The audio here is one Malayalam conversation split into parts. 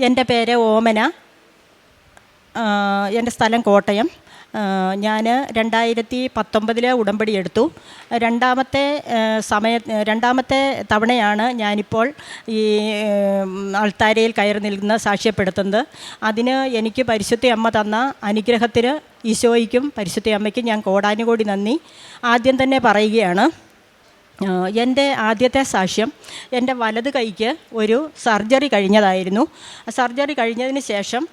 എൻ്റെ പേര് ഓമന. എൻ്റെ സ്ഥലം കോട്ടയം. ഞാൻ 2019 ഉടമ്പടി എടുത്തു. രണ്ടാമത്തെ തവണയാണ് ഞാനിപ്പോൾ ഈ അൾത്താരയിൽ കയറി നിൽക്കുന്ന സാക്ഷ്യപ്പെടുത്തുന്നത്. അതിന് എനിക്ക് പരിശുദ്ധ അമ്മ തന്ന അനുഗ്രഹത്തിന് ഈശോയ്ക്കും പരിശുദ്ധ അമ്മയ്ക്കും ഞാൻ കോടാനുകോടി നന്ദി ആദ്യം തന്നെ പറയുകയാണ്. എൻ്റെ ആദ്യത്തെ സാക്ഷ്യം, എൻ്റെ വലത് കൈക്ക് ഒരു സർജറി കഴിഞ്ഞതായിരുന്നു. സർജറി കഴിഞ്ഞതിന് ശേഷം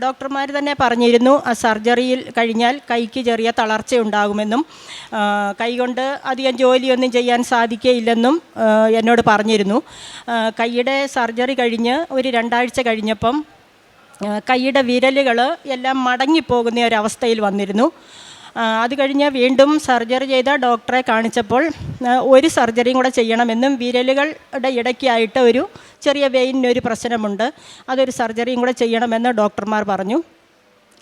ഡോക്ടർമാർ തന്നെ പറഞ്ഞിരുന്നു, ആ സർജറിയിൽ കഴിഞ്ഞാൽ കൈക്ക് ചെറിയ തളർച്ചയുണ്ടാകുമെന്നും കൈകൊണ്ട് അധികം ജോലിയൊന്നും ചെയ്യാൻ സാധിക്കുകയില്ലെന്നും എന്നോട് പറഞ്ഞിരുന്നു. കൈയുടെ സർജറി കഴിഞ്ഞ് ഒരു 2 ആഴ്ച കഴിഞ്ഞപ്പം കൈയുടെ വിരലുകൾ എല്ലാം മടങ്ങിപ്പോകുന്ന ഒരവസ്ഥയിൽ വന്നിരുന്നു. അത് കഴിഞ്ഞ് വീണ്ടും സർജറി ചെയ്ത ഡോക്ടറെ കാണിച്ചപ്പോൾ ഒരു സർജറിയും കൂടെ ചെയ്യണമെന്നും വിരലുകളുടെ ഇടയ്ക്കായിട്ട് ഒരു ചെറിയ വെയിനൊരു പ്രശ്നമുണ്ട്, അതൊരു സർജറിയും കൂടെ ചെയ്യണമെന്ന് ഡോക്ടർമാർ പറഞ്ഞു.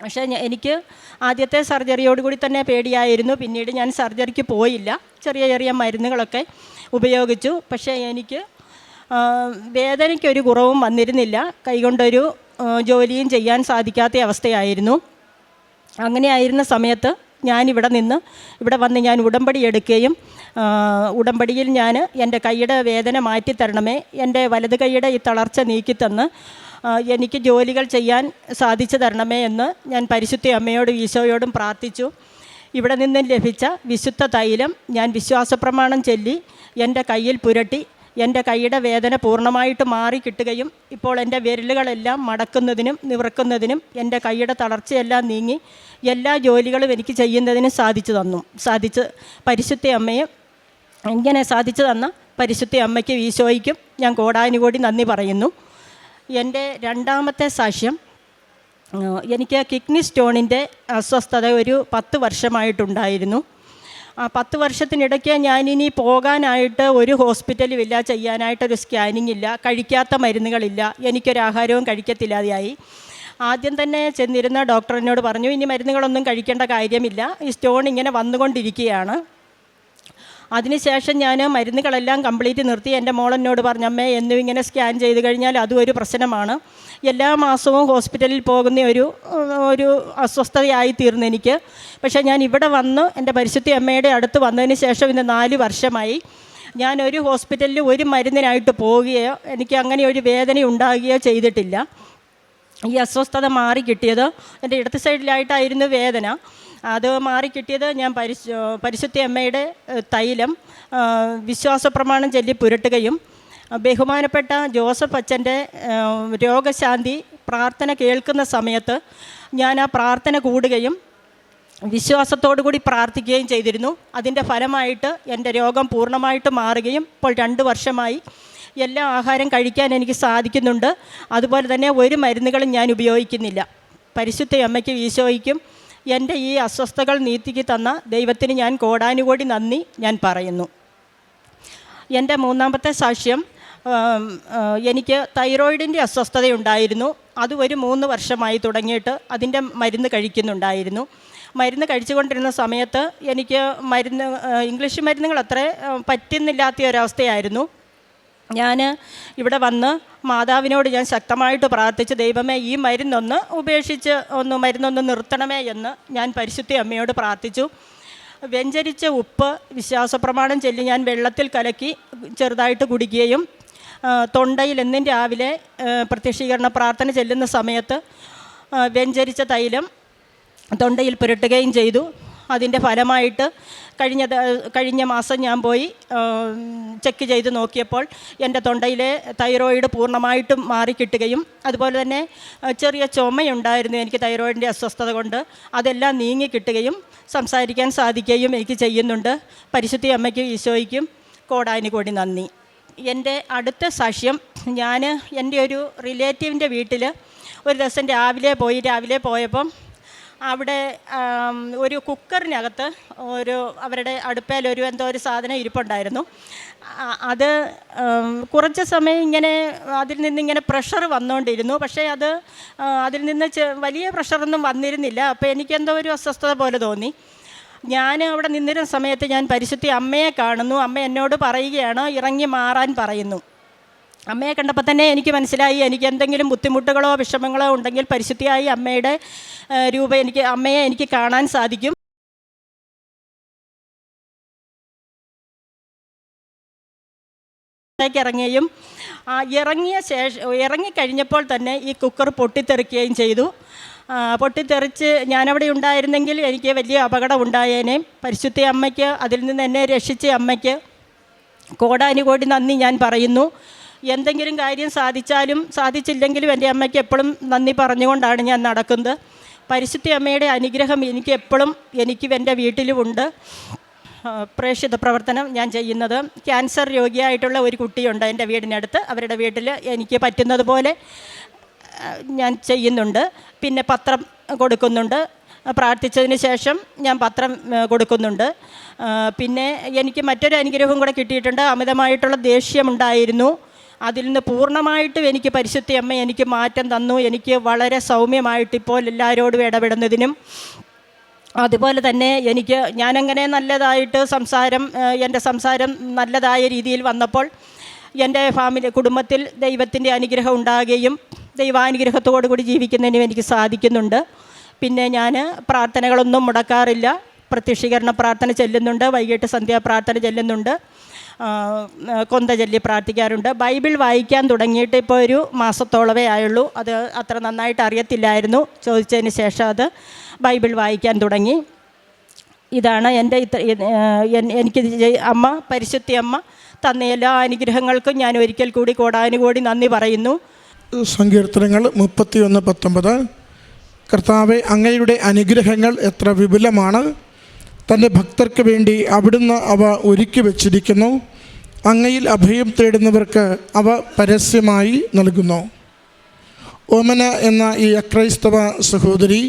പക്ഷേ എനിക്ക് ആദ്യത്തെ സർജറിയോടുകൂടി തന്നെ പേടിയായിരുന്നു. പിന്നീട് ഞാൻ സർജറിക്ക് പോയില്ല, ചെറിയ ചെറിയ മരുന്നുകളൊക്കെ ഉപയോഗിച്ചു. പക്ഷേ എനിക്ക് വേദനയ്ക്കൊരു കുറവും വന്നിരുന്നില്ല. കൈകൊണ്ടൊരു ജോലിയും ചെയ്യാൻ സാധിക്കാത്ത അവസ്ഥയായിരുന്നു. അങ്ങനെയായിരുന്ന സമയത്ത് ഇവിടെ വന്ന് ഞാൻ ഉടമ്പടി എടുക്കുകയും ഉടമ്പടിയിൽ ഞാൻ എൻ്റെ കൈയുടെ വേദന മാറ്റിത്തരണമേ, എൻ്റെ വലത് കൈയുടെ ഈ തളർച്ച നീക്കിത്തന്ന് എനിക്ക് ജോലികൾ ചെയ്യാൻ സാധിച്ചു തരണമേ എന്ന് ഞാൻ പരിശുദ്ധ അമ്മയോടും ഈശോയോടും പ്രാർത്ഥിച്ചു. ഇവിടെ നിന്ന് ലഭിച്ച വിശുദ്ധ തൈലം ഞാൻ വിശ്വാസപ്രമാണം ചൊല്ലി എൻ്റെ കയ്യിൽ പുരട്ടി എൻ്റെ കൈയുടെ വേദന പൂർണ്ണമായിട്ട് മാറി കിട്ടുകയും ഇപ്പോൾ എൻ്റെ വിരലുകളെല്ലാം മടക്കുന്നതിനും നിവർക്കുന്നതിനും എൻ്റെ കൈയുടെ തളർച്ചയെല്ലാം നീങ്ങി എല്ലാ ജോലികളും എനിക്ക് ചെയ്യുന്നതിനും സാധിച്ച് പരിശുദ്ധ അമ്മയെ ഇങ്ങനെ സാധിച്ചു തന്ന പരിശുദ്ധ അമ്മയ്ക്കും ഈശോയ്ക്കും ഞാൻ കോടാനുകോടി നന്ദി പറയുന്നു. എൻ്റെ രണ്ടാമത്തെ സാക്ഷ്യം, എനിക്ക് കിഡ്നി സ്റ്റോണിൻ്റെ അസ്വസ്ഥത ഒരു 10 വർഷമായിട്ടുണ്ടായിരുന്നു. ആ 10 വർഷത്തിനിടയ്ക്ക് ഞാനിനി പോകാനായിട്ട് ഒരു ഹോസ്പിറ്റലും ഇല്ല, ചെയ്യാനായിട്ടൊരു സ്കാനിങ് ഇല്ല, കഴിക്കാത്ത മരുന്നുകളില്ല, എനിക്കൊരാഹാരവും കഴിക്കത്തില്ലാതെയായി. ആദ്യം തന്നെ ചെന്നിരുന്ന ഡോക്ടർ എന്നോട് പറഞ്ഞു, ഇനി മരുന്നുകളൊന്നും കഴിക്കേണ്ട കാര്യമില്ല, ഈ സ്റ്റോൺ ഇങ്ങനെ വന്നുകൊണ്ടിരിക്കുകയാണ്. അതിനുശേഷം ഞാൻ മരുന്നുകളെല്ലാം കംപ്ലീറ്റ് നിർത്തി. എൻ്റെ മോളെന്നോട് പറഞ്ഞു, അമ്മേ എന്നും ഇങ്ങനെ സ്കാൻ ചെയ്ത് കഴിഞ്ഞാൽ അതും ഒരു പ്രശ്നമാണ്, എല്ലാ മാസവും ഹോസ്പിറ്റലിൽ പോകുന്ന ഒരു അസ്വസ്ഥതയായി തീർന്നു എനിക്ക്. പക്ഷേ ഞാൻ ഇവിടെ വന്ന് എൻ്റെ പരിശുദ്ധ അമ്മയുടെ അടുത്ത് വന്നതിന് ശേഷം ഇന്ന് 4 വർഷമായി. ഞാൻ ഒരു ഹോസ്പിറ്റലിൽ ഒരു മരുന്നിനായിട്ട് പോവുകയോ എനിക്ക് അങ്ങനെ ഒരു വേദന ഉണ്ടാകുകയോ ചെയ്തിട്ടില്ല. ഈ അസ്വസ്ഥത മാറിക്കിട്ടിയത് എൻ്റെ ഇടത്ത് സൈഡിലായിട്ടായിരുന്നു വേദന. അത് മാറിക്കിട്ടിയത് ഞാൻ പരിശുദ്ധ അമ്മയുടെ തൈലം വിശ്വാസപ്രമാണം ചൊല്ലി പുരട്ടുകയും ബഹുമാനപ്പെട്ട ജോസഫ് അച്ഛൻ്റെ രോഗശാന്തി പ്രാർത്ഥന കേൾക്കുന്ന സമയത്ത് ഞാൻ ആ പ്രാർത്ഥന കൂടുകയും വിശ്വാസത്തോടു കൂടി പ്രാർത്ഥിക്കുകയും ചെയ്തിരുന്നു. അതിൻ്റെ ഫലമായിട്ട് എൻ്റെ രോഗം പൂർണ്ണമായിട്ട് മാറുകയും ഇപ്പോൾ 2 വർഷമായി എല്ലാ ആഹാരം കഴിക്കാൻ എനിക്ക് സാധിക്കുന്നുണ്ട്. അതുപോലെ തന്നെ ഒരു മരുന്നുകളും ഞാൻ ഉപയോഗിക്കുന്നില്ല. പരിശുദ്ധ അമ്മയ്ക്കും ഈശോയ്ക്കും എൻ്റെ ഈ അസ്വസ്ഥതകൾ നീക്കി തന്ന ദൈവത്തിന് ഞാൻ കോടാനുകോടി നന്ദി ഞാൻ പറയുന്നു. എൻ്റെ മൂന്നാമത്തെ സാക്ഷ്യം, എനിക്ക് തൈറോയിഡിൻ്റെ അസ്വസ്ഥതയുണ്ടായിരുന്നു. അത് ഒരു 3 വർഷമായി തുടങ്ങിയിട്ട് അതിൻ്റെ മരുന്ന് കഴിക്കുന്നുണ്ടായിരുന്നു. മരുന്ന് കഴിച്ചുകൊണ്ടിരുന്ന സമയത്ത് എനിക്ക് ഇംഗ്ലീഷ് മരുന്നുകൾ അത്ര പറ്റുന്നില്ലാത്ത ഒരവസ്ഥയായിരുന്നു. ഞാൻ ഇവിടെ വന്ന് മാതാവിനോട് ഞാൻ ശക്തമായിട്ട് പ്രാർത്ഥിച്ച്, ദൈവമേ ഈ മരുന്നൊന്ന് ഉപേക്ഷിച്ച് മരുന്നൊന്ന് നിർത്തണമേ എന്ന് ഞാൻ പരിശുദ്ധ അമ്മയോട് പ്രാർത്ഥിച്ചു. വ്യഞ്ചരിച്ച ഉപ്പ് വിശ്വാസപ്രമാണം ചൊല്ലി ഞാൻ വെള്ളത്തിൽ കലക്കി ചെറുതായിട്ട് കുടിക്കുകയും തൊണ്ടയിൽ എന്നും രാവിലെ പ്രത്യക്ഷീകരണ പ്രാർത്ഥന ചെല്ലുന്ന സമയത്ത് വ്യഞ്ചരിച്ച തൈലം തൊണ്ടയിൽ പുരട്ടുകയും ചെയ്തു. അതിൻ്റെ ഫലമായിട്ട് കഴിഞ്ഞ മാസം ഞാൻ പോയി ചെക്ക് ചെയ്ത് നോക്കിയപ്പോൾ എൻ്റെ തൊണ്ടയിലെ തൈറോയിഡ് പൂർണ്ണമായിട്ടും മാറിക്കിട്ടുകയും അതുപോലെ തന്നെ ചെറിയ ചുമയുണ്ടായിരുന്നു എനിക്ക് തൈറോയിഡിൻ്റെ അസ്വസ്ഥത കൊണ്ട്, അതെല്ലാം നീങ്ങിക്കിട്ടുകയും സംസാരിക്കാൻ സാധിക്കുകയും എനിക്ക് ചെയ്യുന്നുണ്ട്. പരിശുദ്ധ അമ്മയ്ക്കും ഈശോയ്ക്കും കോടാനുകോടി നന്ദി. എൻ്റെ അടുത്ത സാക്ഷ്യം, ഞാൻ എൻ്റെ ഒരു റിലേറ്റീവിൻ്റെ വീട്ടിൽ ഒരു ദിവസം രാവിലെ പോയപ്പം അവിടെ ഒരു കുക്കറിനകത്ത് അവരുടെ അടുപ്പേലൊരു എന്തോ ഒരു സാധനം ഇരിപ്പുണ്ടായിരുന്നു. അത് കുറച്ച് സമയം ഇങ്ങനെ അതിൽ നിന്നിങ്ങനെ പ്രഷർ വന്നുകൊണ്ടിരുന്നു. പക്ഷേ അതിൽ നിന്ന് വലിയ പ്രഷറൊന്നും വന്നിരുന്നില്ല. അപ്പോൾ എനിക്കെന്തോ ഒരു അസ്വസ്ഥത പോലെ തോന്നി. ഞാൻ അവിടെ നിന്നിരുന്ന സമയത്ത് ഞാൻ പരിശുദ്ധ അമ്മയെ കാണുന്നു. അമ്മ എന്നോട് പറയുകയാണ്, ഇറങ്ങി മാറാൻ പറയുന്നു. അമ്മയെ കണ്ടപ്പോൾ തന്നെ എനിക്ക് മനസ്സിലായി, എനിക്ക് എന്തെങ്കിലും ബുദ്ധിമുട്ടുകളോ വിഷമങ്ങളോ ഉണ്ടെങ്കിൽ പരിശുദ്ധിയായി അമ്മയുടെ അമ്മയെ എനിക്ക് കാണാൻ സാധിക്കും. ഇറങ്ങുകയും ഇറങ്ങിക്കഴിഞ്ഞപ്പോൾ തന്നെ ഈ കുക്കർ പൊട്ടിത്തെറിക്കുകയും ചെയ്തു. പൊട്ടിത്തെറിച്ച് ഞാനവിടെ ഉണ്ടായിരുന്നെങ്കിൽ എനിക്ക് വലിയ അപകടം ഉണ്ടായേനെ. പരിശുദ്ധ അമ്മയ്ക്ക്, അതിൽ നിന്ന് എന്നെ രക്ഷിച്ച അമ്മയ്ക്ക് കോടാനുകോടി നന്ദി ഞാൻ പറയുന്നു. എന്തെങ്കിലും കാര്യം സാധിച്ചാലും സാധിച്ചില്ലെങ്കിലും എൻ്റെ അമ്മയ്ക്ക് എപ്പോഴും നന്ദി പറഞ്ഞുകൊണ്ടാണ് ഞാൻ നടക്കുന്നത്. പരിശുദ്ധ അമ്മയുടെ അനുഗ്രഹം എനിക്ക് എപ്പോഴും എൻ്റെ വീട്ടിലുമുണ്ട്. പ്രേക്ഷിത പ്രവർത്തനം ഞാൻ ചെയ്യുന്നത്, ക്യാൻസർ രോഗിയായിട്ടുള്ള ഒരു കുട്ടിയുണ്ട് എൻ്റെ വീടിനടുത്ത്. അവരുടെ വീട്ടിൽ എനിക്ക് പറ്റുന്നത് പോലെ ഞാൻ ചെയ്യുന്നുണ്ട്. പിന്നെ പത്രം കൊടുക്കുന്നുണ്ട്, പ്രാർത്ഥിച്ചതിന് ശേഷം ഞാൻ പത്രം കൊടുക്കുന്നുണ്ട്. പിന്നെ എനിക്ക് മറ്റൊരു അനുഗ്രഹം കൂടെ കിട്ടിയിട്ടുണ്ട്. അമിതമായിട്ടുള്ള ദേഷ്യമുണ്ടായിരുന്നു, അതിൽ നിന്ന് പൂർണ്ണമായിട്ടും എനിക്ക് പരിശുദ്ധ അമ്മ എനിക്ക് മാറ്റം തന്നു. എനിക്ക് വളരെ സൗമ്യമായിട്ടിപ്പോൾ എല്ലാവരോടും ഇടപെടുന്നതിനും, അതുപോലെ തന്നെ ഞാനങ്ങനെ നല്ലതായിട്ട് എൻ്റെ സംസാരം നല്ലതായ രീതിയിൽ വന്നപ്പോൾ എൻ്റെ കുടുംബത്തിൽ ദൈവത്തിൻ്റെ അനുഗ്രഹം ഉണ്ടാകുകയും ദൈവാനുഗ്രഹത്തോടു കൂടി ജീവിക്കുന്നതിനും എനിക്ക് സാധിക്കുന്നുണ്ട്. പിന്നെ ഞാൻ പ്രാർത്ഥനകളൊന്നും മുടക്കാറില്ല. പ്രത്യക്ഷീകരണ പ്രാർത്ഥന ചെല്ലുന്നുണ്ട്, വൈകിട്ട് സന്ധ്യാപ്രാർത്ഥന ചെല്ലുന്നുണ്ട്, കൊന്ത ചൊല്ലി പ്രാർത്ഥിക്കാറുണ്ട്. ബൈബിൾ വായിക്കാൻ തുടങ്ങിയിട്ട് ഇപ്പോൾ ഒരു മാസത്തോളമേ ആയുള്ളൂ. അത് അത്ര നന്നായിട്ട് അറിയത്തില്ലായിരുന്നു. ചോദിച്ചതിന് ശേഷം അത് ബൈബിൾ വായിക്കാൻ തുടങ്ങി. ഇതാണ് എനിക്ക് അമ്മ, പരിശുദ്ധ അമ്മ തന്ന എല്ലാ അനുഗ്രഹങ്ങൾക്കും ഞാൻ ഒരിക്കൽ കൂടി കോടാനുകോടി നന്ദി പറയുന്നു. സങ്കീർത്തനങ്ങൾ 31:19. കർത്താവേ, അങ്ങയുടെ അനുഗ്രഹങ്ങൾ എത്ര വിപുലമാണ്. തൻ്റെ ഭക്തർക്ക് വേണ്ടി അവിടുന്ന് അവ ഒരുക്കി വച്ചിരിക്കുന്നു. അങ്ങയിൽ അഭയം തേടുന്നവർക്ക് അവ പരസ്യമായി നൽകുന്നു. ഓമന എന്ന ഈ അക്രൈസ്തവ സഹോദരി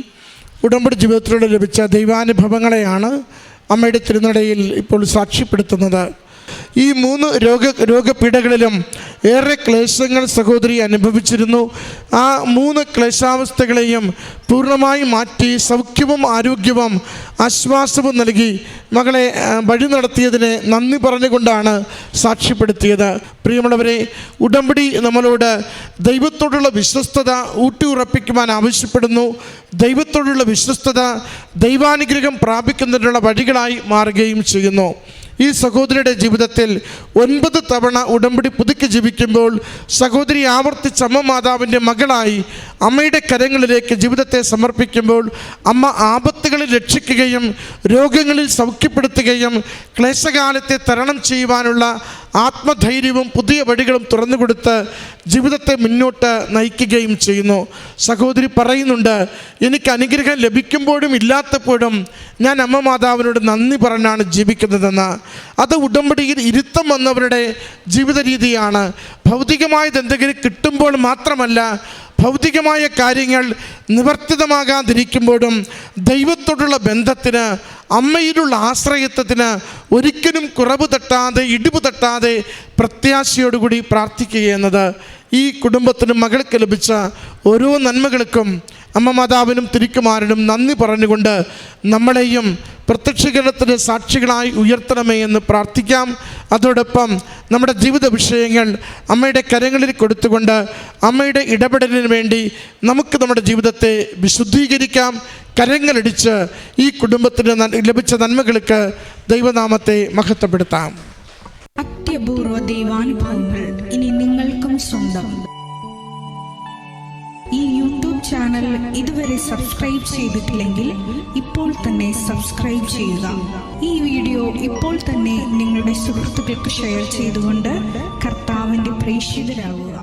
ഉടമ്പടി ജീവിതത്തിലൂടെ ലഭിച്ച ദൈവാനുഭവങ്ങളെയാണ് അമ്മയുടെ തിരുനടയിൽ ഇപ്പോൾ സാക്ഷ്യപ്പെടുത്തുന്നത്. ഈ 3 രോഗപീഠകളിലും ഏറെ ക്ലേശങ്ങൾ സഹോദരി അനുഭവിച്ചിരുന്നു. ആ 3 ക്ലേശാവസ്ഥകളെയും പൂർണ്ണമായി മാറ്റി സൗഖ്യവും ആരോഗ്യവും ആശ്വാസവും നൽകി മകളെ വഴി നടത്തിയതിനെ നന്ദി പറഞ്ഞുകൊണ്ടാണ് സാക്ഷ്യപ്പെടുത്തിയത്. പ്രിയമുള്ളവരെ, ഉടമ്പടി നമ്മളോട് ദൈവത്തോടുള്ള വിശ്വസ്തത ഊട്ടിയുറപ്പിക്കുവാൻ ആവശ്യപ്പെടുന്നു. ദൈവത്തോടുള്ള വിശ്വസ്തത ദൈവാനുഗ്രഹം പ്രാപിക്കുന്നതിനുള്ള വഴികളായി മാറുകയും ചെയ്യുന്നു. ഈ സഹോദരിയുടെ ജീവിതത്തിൽ 9 തവണ ഉടമ്പടി പുതുക്കി ജീവിക്കുമ്പോൾ സഹോദരി ആവർത്തിച്ച് അമ്മ മാതാവിൻ്റെ മകളായി അമ്മയുടെ കരങ്ങളിലേക്ക് ജീവിതത്തെ സമർപ്പിക്കുമ്പോൾ അമ്മ ആപത്തുകളിൽ രക്ഷിക്കുകയും രോഗങ്ങളിൽ സൗഖ്യപ്പെടുത്തുകയും ക്ലേശകാലത്തെ തരണം ചെയ്യുവാനുള്ള ആത്മധൈര്യവും പുതിയ വഴികളും തുറന്നുകൊടുത്ത് ജീവിതത്തെ മുന്നോട്ട് നയിക്കുകയും ചെയ്യുന്നു. സഹോദരി പറയുന്നുണ്ട്, എനിക്ക് അനുഗ്രഹം ലഭിക്കുമ്പോഴും ഇല്ലാത്തപ്പോഴും ഞാൻ അമ്മ മാതാവിനോട് നന്ദി പറഞ്ഞാണ് ജീവിക്കുന്നതെന്ന്. അത് ഉടമ്പടിയിൽ ഇരുത്തം വന്നവരുടെ ജീവിത രീതിയാണ്. ഭൗതികമായത് എന്തെങ്കിലും കിട്ടുമ്പോൾ മാത്രമല്ല, ഭൗതികമായ കാര്യങ്ങൾ നിവർത്തിതമാകാതിരിക്കുമ്പോഴും ദൈവത്തോടുള്ള ബന്ധത്തിന്, അമ്മയിലുള്ള ആശ്രയത്വത്തിന് ഒരിക്കലും കുറവ് തട്ടാതെ, ഇടിവ് തട്ടാതെ പ്രത്യാശയോടുകൂടി പ്രാർത്ഥിക്കുക എന്നത് ഈ കുടുംബത്തിനും മകൾക്ക് ലഭിച്ച ഓരോ നന്മകൾക്കും അമ്മ മാതാവിനും തിരുക്കുമാരനും നന്ദി പറഞ്ഞുകൊണ്ട് നമ്മളെയും പ്രത്യക്ഷീകരണത്തിന് സാക്ഷികളായി ഉയർത്തണമേ എന്ന് പ്രാർത്ഥിക്കാം. അതോടൊപ്പം നമ്മുടെ ജീവിത വിഷയങ്ങൾ അമ്മയുടെ കരങ്ങളിൽ കൊടുത്തുകൊണ്ട് അമ്മയുടെ ഇടപെടലിന് വേണ്ടി നമുക്ക് നമ്മുടെ ജീവിതത്തെ വിശുദ്ധീകരിക്കാം. കരങ്ങളടിച്ച് ഈ കുടുംബത്തിന് ലഭിച്ച നന്മകൾക്ക് ദൈവനാമത്തെ മഹത്വപ്പെടുത്താം. അത്യപൂർവ ദൈവാനുഭവങ്ങൾ ഇനി നിങ്ങൾക്കും സ്വന്തം. ഈ യൂട്യൂബ് ചാനൽ ഇതുവരെ സബ്സ്ക്രൈബ് ചെയ്തിട്ടില്ലെങ്കിൽ ഇപ്പോൾ തന്നെ സബ്സ്ക്രൈബ് ചെയ്യുക. ഈ വീഡിയോ ഇപ്പോൾ തന്നെ നിങ്ങളുടെ സുഹൃത്തുക്കൾക്ക് ഷെയർ ചെയ്തുകൊണ്ട് കർത്താവിൻ്റെ പ്രേക്ഷിതരാകുക.